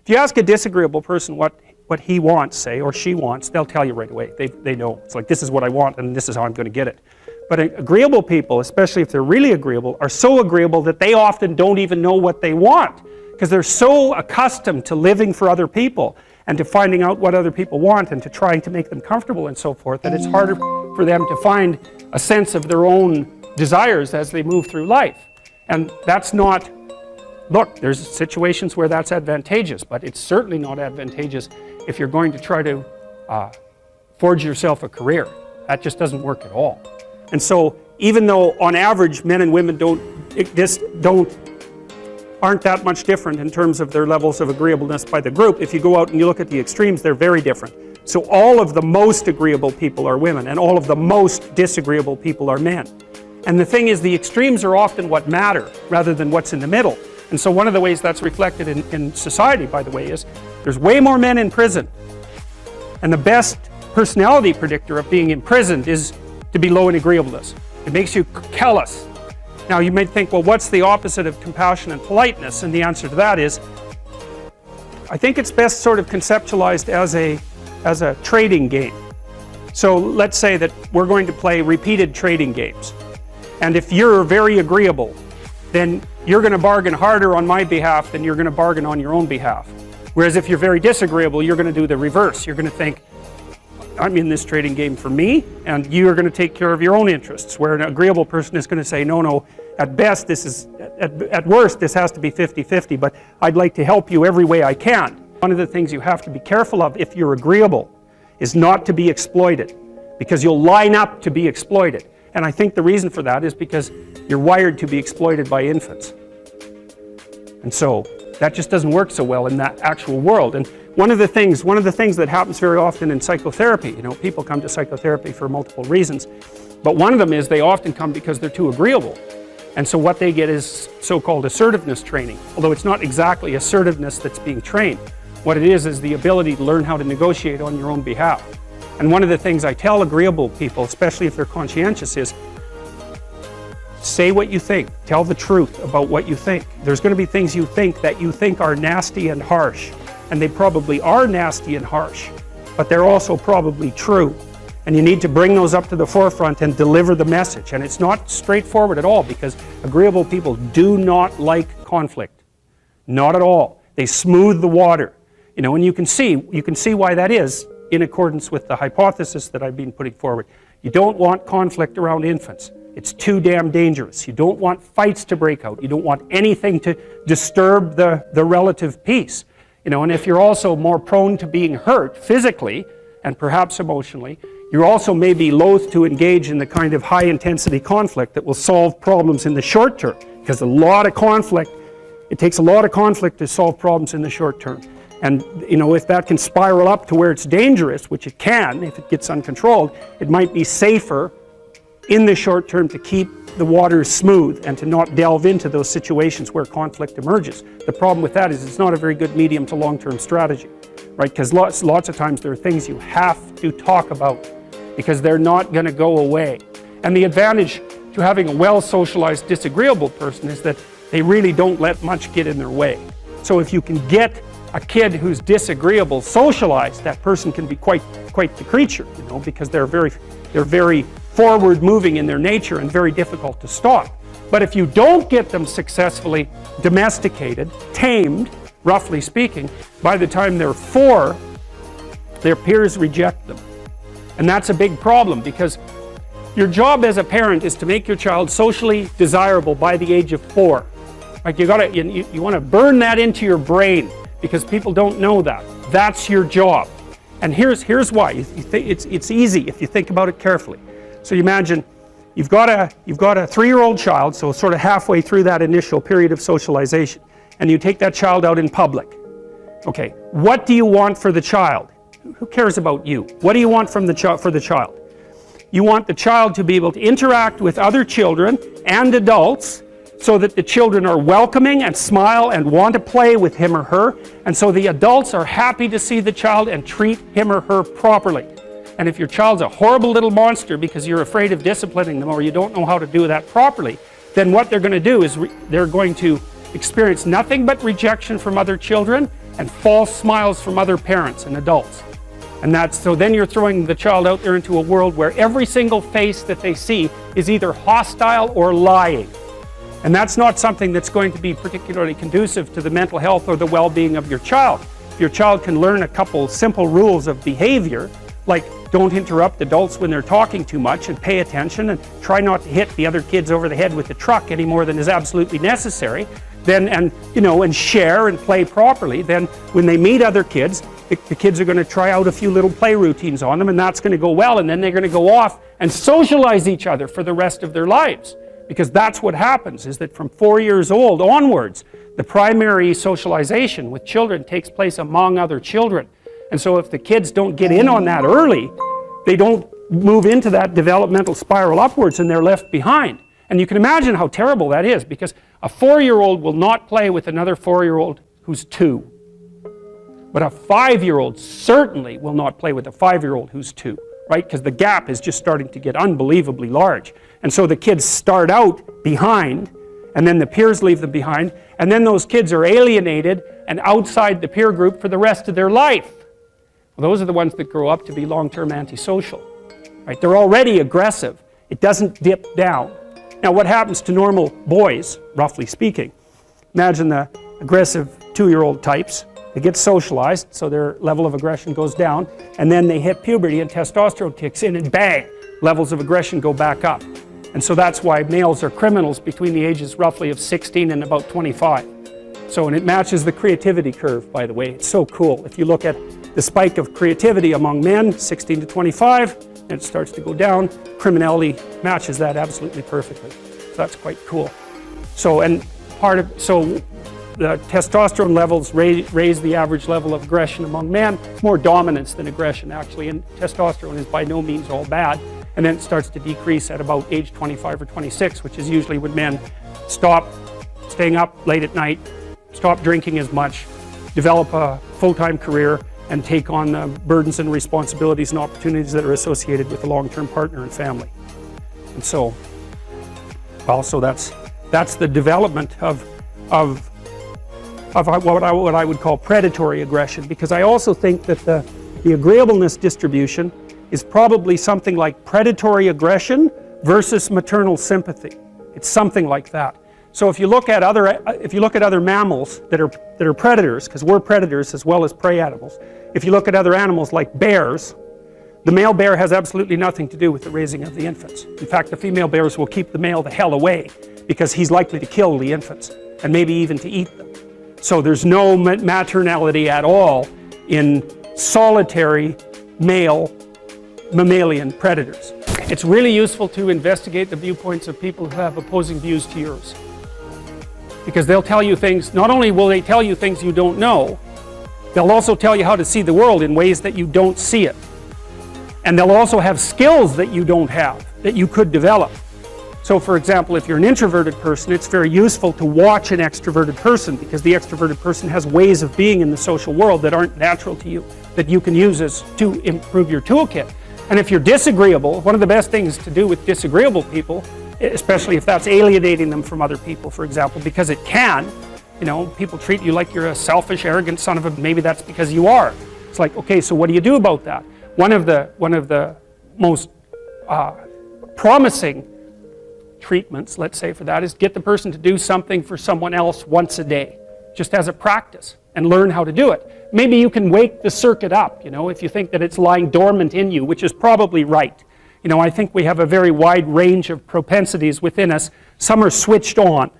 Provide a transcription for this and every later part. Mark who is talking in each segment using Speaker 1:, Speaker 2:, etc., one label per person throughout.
Speaker 1: If you ask a disagreeable person what he wants, say, or she wants, they'll tell you right away. They know. It's like, this is what I want and this is how I'm going to get it. But agreeable people, especially if they're really agreeable, are so agreeable that they often don't even know what they want, because they're so accustomed to living for other people and to finding out what other people want and to trying to make them comfortable and so forth, that it's harder for them to find a sense of their own desires as they move through life. And that's not, look, there's situations where that's advantageous, but it's certainly not advantageous if you're going to try to forge yourself a career. That just doesn't work at all. And so, even though on average men and women aren't that much different in terms of their levels of agreeableness by the group, if you go out and you look at the extremes, they're very different. So all of the most agreeable people are women, and all of the most disagreeable people are men. And the thing is, the extremes are often what matter rather than what's in the middle. And so one of the ways that's reflected in society, by the way, is there's way more men in prison. And the best personality predictor of being imprisoned is to be low in agreeableness. It makes you callous. Now you might think, well, what's the opposite of compassion and politeness? And the answer to that is, I think it's best sort of conceptualized as a trading game. So let's say that we're going to play repeated trading games. And if you're very agreeable, then you're going to bargain harder on my behalf than you're going to bargain on your own behalf. Whereas if you're very disagreeable, you're going to do the reverse. You're going to think, I'm in this trading game for me, and you're going to take care of your own interests. Where an agreeable person is going to say, no, at best this is, at worst this has to be 50-50, but I'd like to help you every way I can. One of the things you have to be careful of if you're agreeable is not to be exploited, because you'll line up to be exploited. And I think the reason for that is because you're wired to be exploited by infants. And so that just doesn't work so well in that actual world. And one of the things that happens very often in psychotherapy, people come to psychotherapy for multiple reasons, but one of them is they often come because they're too agreeable. And so what they get is so-called assertiveness training, although it's not exactly assertiveness that's being trained. What it is the ability to learn how to negotiate on your own behalf. And one of the things I tell agreeable people, especially if they're conscientious, is say what you think. Tell the truth about what you think. There's going to be things you think that you think are nasty and harsh. And they probably are nasty and harsh, but they're also probably true. And you need to bring those up to the forefront and deliver the message. And it's not straightforward at all, because agreeable people do not like conflict. Not at all. They smooth the water. And you can see why that is in accordance with the hypothesis that I've been putting forward. You don't want conflict around infants. It's too damn dangerous. You don't want fights to break out. You don't want anything to disturb the relative peace. And if you're also more prone to being hurt physically and perhaps emotionally, you also may be loath to engage in the kind of high-intensity conflict that will solve problems in the short term, because it takes a lot of conflict to solve problems in the short term. And if that can spiral up to where it's dangerous, which it can if it gets uncontrolled, it might be safer in the short term to keep the waters smooth and to not delve into those situations where conflict emerges. The problem with that is it's not a very good medium to long-term strategy, right? Because lots of times there are things you have to talk about because they're not going to go away. And the advantage to having a well-socialized disagreeable person is that they really don't let much get in their way. So if you can get a kid who's disagreeable socialized, that person can be quite the creature, because they're very forward-moving in their nature and very difficult to stop. But if you don't get them successfully domesticated, tamed, roughly speaking, by the time they're 4, their peers reject them. And that's a big problem, because your job as a parent is to make your child socially desirable by the age of 4. Like you want to burn that into your brain, because people don't know that. That's your job. And here's why. It's easy if you think about it carefully. So you imagine you've got a 3-year-old child, so sort of halfway through that initial period of socialization, and you take that child out in public. Okay, what do you want for the child? Who cares about you? What do you want for the child? You want the child to be able to interact with other children and adults so that the children are welcoming and smile and want to play with him or her, and so the adults are happy to see the child and treat him or her properly. And if your child's a horrible little monster because you're afraid of disciplining them or you don't know how to do that properly, then what they're going to do is they're going to experience nothing but rejection from other children, and false smiles from other parents and adults. And so then you're throwing the child out there into a world where every single face that they see is either hostile or lying. And that's not something that's going to be particularly conducive to the mental health or the well-being of your child. If your child can learn a couple simple rules of behavior, like don't interrupt adults when they're talking too much and pay attention and try not to hit the other kids over the head with the truck any more than is absolutely necessary, then, and share and play properly, then when they meet other kids, the kids are going to try out a few little play routines on them, and that's going to go well, and then they're going to go off and socialize each other for the rest of their lives. Because that's what happens, is that from 4 years old onwards, the primary socialization with children takes place among other children. And so if the kids don't get in on that early, they don't move into that developmental spiral upwards and they're left behind. And you can imagine how terrible that is, because a 4-year-old will not play with another 4-year-old who's 2. But a 5-year-old certainly will not play with a 5-year-old who's 2, right? Because the gap is just starting to get unbelievably large. And so the kids start out behind, and then the peers leave them behind, and then those kids are alienated and outside the peer group for the rest of their life. Well, those are the ones that grow up to be long-term antisocial, right? They're already aggressive. It doesn't dip down. Now, what happens to normal boys, roughly speaking? Imagine the aggressive 2-year-old types. They get socialized, so their level of aggression goes down, and then they hit puberty and testosterone kicks in, and bang, levels of aggression go back up. And so that's why males are criminals between the ages roughly of 16 and about 25. So, and it matches the creativity curve, by the way. It's so cool. If you look at the spike of creativity among men, 16 to 25, and it starts to go down, criminality matches that absolutely perfectly. So that's quite cool. So, and so the testosterone levels raise the average level of aggression among men. It's more dominance than aggression, actually, and testosterone is by no means all bad. And then it starts to decrease at about age 25 or 26, which is usually when men stop staying up late at night, stop drinking as much, develop a full-time career, and take on the burdens and responsibilities and opportunities that are associated with a long-term partner and family. And so, well, so that's the development of what I would call predatory aggression, because I also think that the agreeableness distribution is probably something like predatory aggression versus maternal sympathy. It's something like that. So if you look at other mammals that are predators, because we're predators as well as prey animals, if you look at other animals like bears, the male bear has absolutely nothing to do with the raising of the infants. In fact, the female bears will keep the male the hell away because he's likely to kill the infants and maybe even to eat them. So there's no maternality at all in solitary male mammalian predators. It's really useful to investigate the viewpoints of people who have opposing views to yours, because they'll tell you things. Not only will they tell you things you don't know, they'll also tell you how to see the world in ways that you don't see it. And they'll also have skills that you don't have, that you could develop. So for example, if you're an introverted person, it's very useful to watch an extroverted person, because the extroverted person has ways of being in the social world that aren't natural to you, that you can use to improve your toolkit. And if you're disagreeable, one of the best things to do with disagreeable people, especially if that's alienating them from other people, for example, because it can, people treat you like you're a selfish, arrogant son of a, maybe that's because you are. It's like, okay, so what do you do about that? One of the most promising treatments, let's say, for that is get the person to do something for someone else once a day, just as a practice, and learn how to do it. Maybe you can wake the circuit up, if you think that it's lying dormant in you, which is probably right. I think we have a very wide range of propensities within us. Some are switched on,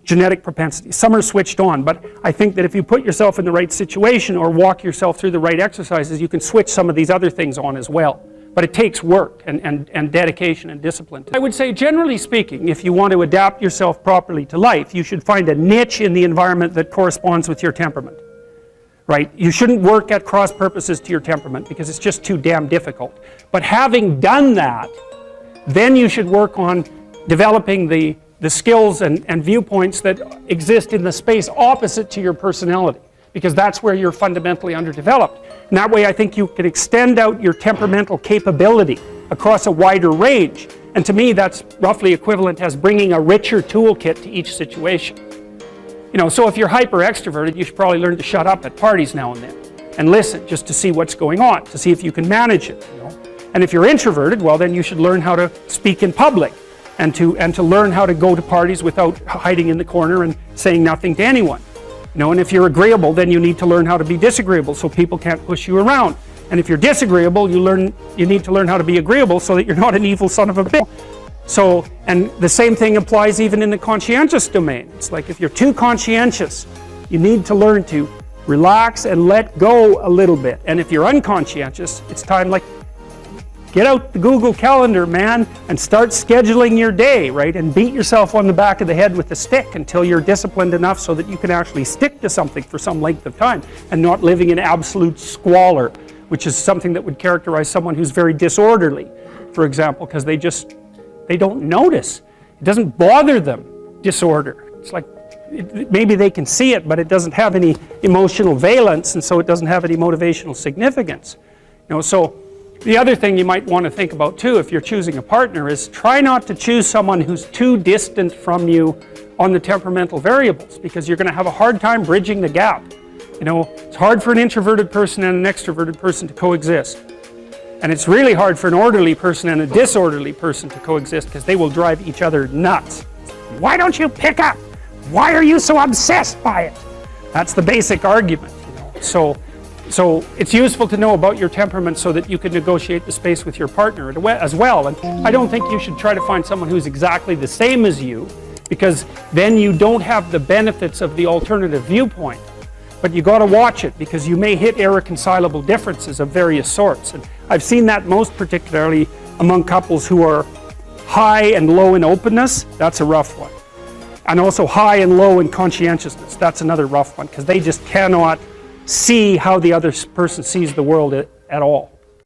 Speaker 1: genetic propensities. Some are switched on, but I think that if you put yourself in the right situation or walk yourself through the right exercises, you can switch some of these other things on as well. But it takes work and dedication and discipline. I would say, generally speaking, if you want to adapt yourself properly to life, you should find a niche in the environment that corresponds with your temperament. Right? You shouldn't work at cross purposes to your temperament because it's just too damn difficult. But having done that, then you should work on developing the skills and viewpoints that exist in the space opposite to your personality, because that's where you're fundamentally underdeveloped. And that way I think you can extend out your temperamental capability across a wider range. And to me that's roughly equivalent as bringing a richer toolkit to each situation. You know, so if you're hyper extroverted, you should probably learn to shut up at parties now and then and listen just to see what's going on, to see if you can manage it, you know. And if you're introverted, well, then you should learn how to speak in public and to learn how to go to parties without hiding in the corner and saying nothing to anyone. You know, and if you're agreeable, then you need to learn how to be disagreeable so people can't push you around. And if you're disagreeable, you need to learn how to be agreeable so that you're not an evil son of a bitch. So, and the same thing applies even in the conscientious domain. It's like if you're too conscientious, you need to learn to relax and let go a little bit. And if you're unconscientious, it's time, like, get out the Google Calendar, man, and start scheduling your day, right? And beat yourself on the back of the head with a stick until you're disciplined enough so that you can actually stick to something for some length of time and not living in absolute squalor, which is something that would characterize someone who's very disorderly, for example, because they don't notice. It doesn't bother them, disorder. It's like, maybe they can see it, but it doesn't have any emotional valence, and so it doesn't have any motivational significance. You know, so the other thing you might want to think about too, if you're choosing a partner, is try not to choose someone who's too distant from you on the temperamental variables, because you're going to have a hard time bridging the gap. You know, it's hard for an introverted person and an extroverted person to coexist. And it's really hard for an orderly person and a disorderly person to coexist, because they will drive each other nuts. Why don't you pick up? Why are you so obsessed by it? That's the basic argument. You know? So it's useful to know about your temperament so that you can negotiate the space with your partner as well. And I don't think you should try to find someone who's exactly the same as you, because then you don't have the benefits of the alternative viewpoint. But you got to watch it, because you may hit irreconcilable differences of various sorts. And I've seen that most particularly among couples who are high and low in openness. That's a rough one. And also high and low in conscientiousness. That's another rough one, because they just cannot see how the other person sees the world at all.